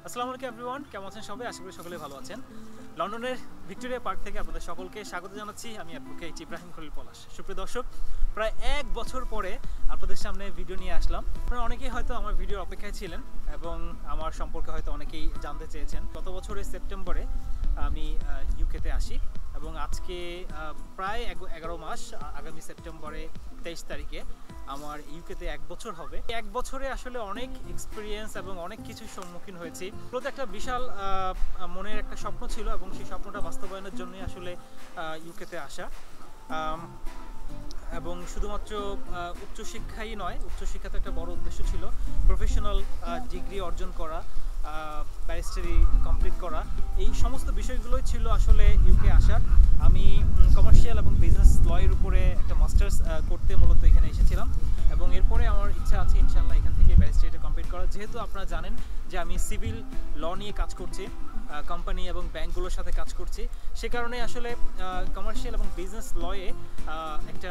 আসসালামু আলাইকুম এভরিওয়ান, কেমন আছেন সবাই? আশা করি সকলেই ভালো আছেন। লন্ডনের ভিক্টোরিয়া পার্ক থেকে আপনাদের সকলকে স্বাগত জানাচ্ছি। আমি অ্যাডভোকেট ইব্রাহিম খলিল পলাশ। সুপ্রিয় দর্শক, প্রায় 1 বছর পরে আপনাদের সামনে ভিডিও নিয়ে আসলাম। আপনারা অনেকেই হয়তো আমার ভিডিওর অপেক্ষায় ছিলেন এবং আমার সম্পর্কে হয়তো অনেকেই জানতে চেয়েছেন। গত বছরের সেপ্টেম্বরে আমি ইউকেতে আসি এবং আজকে প্রায় 11 মাস, আগামী সেপ্টেম্বরে 23 তারিখে আমার ইউকেতে 1 বছর হবে। 1 বছরে আসলে অনেক এক্সপিরিয়েন্স এবং অনেক কিছুর সম্মুখীন হয়েছি। প্রতি একটা বিশাল মনের একটা স্বপ্ন ছিল এবং সেই স্বপ্নটা বাস্তবায়নের জন্যই আসলে ইউকেতে আসা। এবং শুধুমাত্র উচ্চশিক্ষাই নয়, উচ্চশিক্ষাতে একটা বড় উদ্দেশ্য ছিল প্রফেশনাল ডিগ্রি অর্জন করা, ব্যারিস্টারি কমপ্লিট করা। এই সমস্ত বিষয়গুলোই ছিল আসলে ইউকে আসার। আমি কমার্শিয়াল এবং বিজনেস লয়ের উপরে একটা মাস্টার্স করতে মূলত এখানে এসেছিলাম এবং এরপরে আমার ইচ্ছা আছে ইনশাল্লাহ এখান থেকে ব্যারিস্টারিটা কমপ্লিট করা। যেহেতু আপনারা জানেন যে আমি সিভিল ল নিয়ে কাজ করছি, কোম্পানি এবং ব্যাংকগুলোর সাথে কাজ করছি, সে কারণে আসলে কমার্শিয়াল এবং বিজনেস লয়ে একটা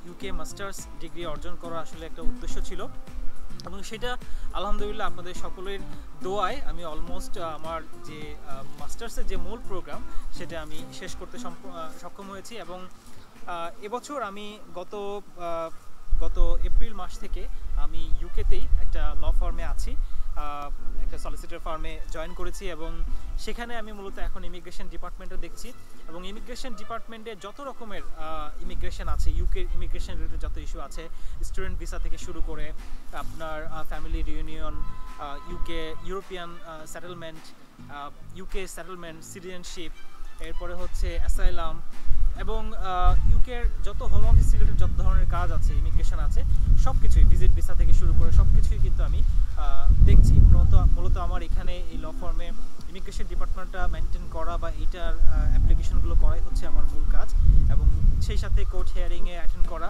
ইউকে মাস্টার্স ডিগ্রি অর্জন করা আসলে একটা উদ্দেশ্য ছিল এবং সেটা আলহামদুলিল্লাহ আপনাদের সকলের দোয়ায় আমি অলমোস্ট আমার যে মাস্টার্সের যে মূল প্রোগ্রাম সেটা আমি শেষ করতে সক্ষম হয়েছি। এবং এবছর আমি গত এপ্রিল মাস থেকে আমি ইউকেতেই একটা ল ফার্মে আছি, একটা সলিসিটর ফার্মে জয়েন করেছি এবং সেখানে আমি মূলত এখন ইমিগ্রেশন ডিপার্টমেন্টে দেখছি এবং ইমিগ্রেশন ডিপার্টমেন্টে যত রকমের ইমিগ্রেশন আছে, ইউকে ইমিগ্রেশন রিলেটেড যত ইস্যু আছে, স্টুডেন্ট ভিসা থেকে শুরু করে আপনার family reunion, European settlement, UK settlement, citizenship, এরপরে হচ্ছে অ্যাসাইলাম এবং ইউকের যত হোম অফিস রিলেটেড যত ধরনের কাজ আছে, ইমিগ্রেশন আছে, সব কিছুই ভিজিট ভিসা থেকে শুরু করে সব কিছুই কিন্তু আমি দেখছি। মূলত আমার এখানে এই ল ফার্মে ইমিগ্রেশন ডিপার্টমেন্টটা মেনটেন করা বা এইটার অ্যাপ্লিকেশনগুলো করাই হচ্ছে আমার মূল কাজ এবং সেই সাথে কোর্ট হিয়ারিংয়ে অ্যাটেন্ড করা।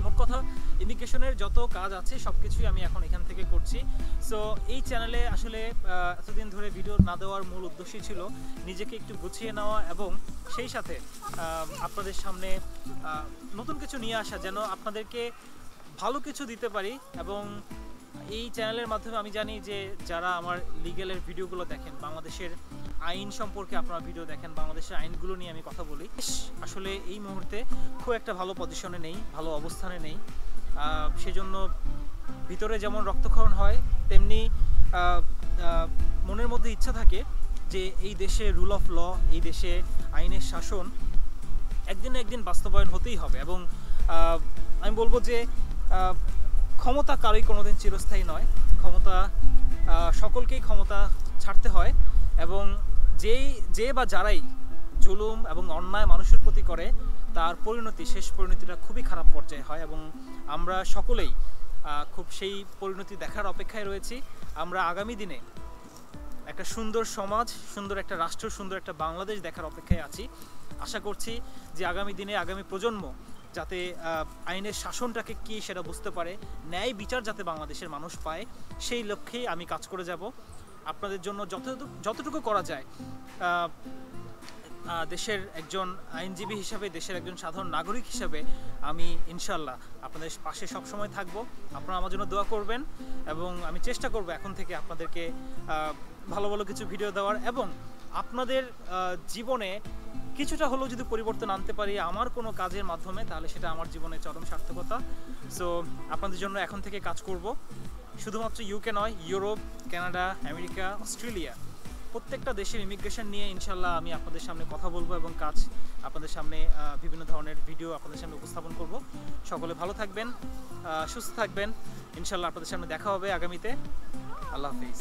মোট কথা ইমিগ্রেশনের যত কাজ আছে সব কিছুই আমি এখন এখান থেকে করছি। সো এই চ্যানেলে আসলে এতদিন ধরে ভিডিও না দেওয়ার মূল উদ্দেশ্যই ছিল নিজেকে একটু গুছিয়ে নেওয়া এবং সেই সাথে আপনাদের সামনে নতুন কিছু নিয়ে আসা, যেন আপনাদেরকে ভালো কিছু দিতে পারি। এবং এই চ্যানেলের মাধ্যমে আমি জানি যে যারা আমার লিগ্যালের ভিডিওগুলো দেখেন, বাংলাদেশের আইন সম্পর্কে আপনারা ভিডিও দেখেন, বাংলাদেশের আইনগুলো নিয়ে আমি কথা বলি, আসলে এই মুহূর্তে খুব একটা ভালো পজিশনে নেই, ভালো অবস্থানে নেই। সেজন্য ভিতরে যেমন রক্তক্ষরণ হয় তেমনি মনের মধ্যে ইচ্ছা থাকে যে এই দেশে রুল অফ ল, এই দেশে আইনের শাসন একদিন না একদিন বাস্তবায়ন হতেই হবে। এবং আমি বলবো যে ক্ষমতা কারোই কোনোদিন চিরস্থায়ী নয়, ক্ষমতা সকলকেই ক্ষমতা ছাড়তে হয় এবং যে বা যারাই জুলুম এবং অন্যায় মানুষের প্রতি করে তার শেষ পরিণতিটা খুবই খারাপ পর্যায়ে হয় এবং আমরা সকলেই খুব সেই পরিণতি দেখার অপেক্ষায় রয়েছি। আমরা আগামী দিনে একটা সুন্দর সমাজ, সুন্দর একটা রাষ্ট্র, সুন্দর একটা বাংলাদেশ দেখার অপেক্ষায় আছি। আশা করছি যে আগামী দিনে আগামী প্রজন্ম যাতে আইনের শাসনটাকে কি সেটা বুঝতে পারে, ন্যায় বিচার যাতে বাংলাদেশের মানুষ পায়, সেই লক্ষ্যেই আমি কাজ করে যাব। আপনাদের জন্য যতটুকু করা যায় দেশের একজন আইনজীবী হিসাবে, দেশের একজন সাধারণ নাগরিক হিসাবে আমি ইনশাল্লাহ আপনাদের পাশে সবসময় থাকবো। আপনারা আমার জন্য দোয়া করবেন এবং আমি চেষ্টা করব এখন থেকে আপনাদেরকে ভালো ভালো কিছু ভিডিও দেওয়ার এবং আপনাদের জীবনে কিছুটা হলেও যদি পরিবর্তন আনতে পারি আমার কোনো কাজের মাধ্যমে, তাহলে সেটা আমার জীবনে চরম সার্থকতা। সো আপনাদের জন্য এখন থেকে কাজ করব, শুধুমাত্র ইউকে নয়, ইউরোপ, কানাডা, আমেরিকা, অস্ট্রেলিয়া, প্রত্যেকটা দেশের ইমিগ্রেশন নিয়ে ইনশাল্লাহ আমি আপনাদের সামনে কথা বলবো এবং কাজ আপনাদের সামনে বিভিন্ন ধরনের ভিডিও আপনাদের সামনে উপস্থাপন করব। সকলে ভালো থাকবেন, সুস্থ থাকবেন, ইনশাল্লাহ আপনাদের সামনে দেখা হবে আগামীতে। আল্লাহ হাফিজ।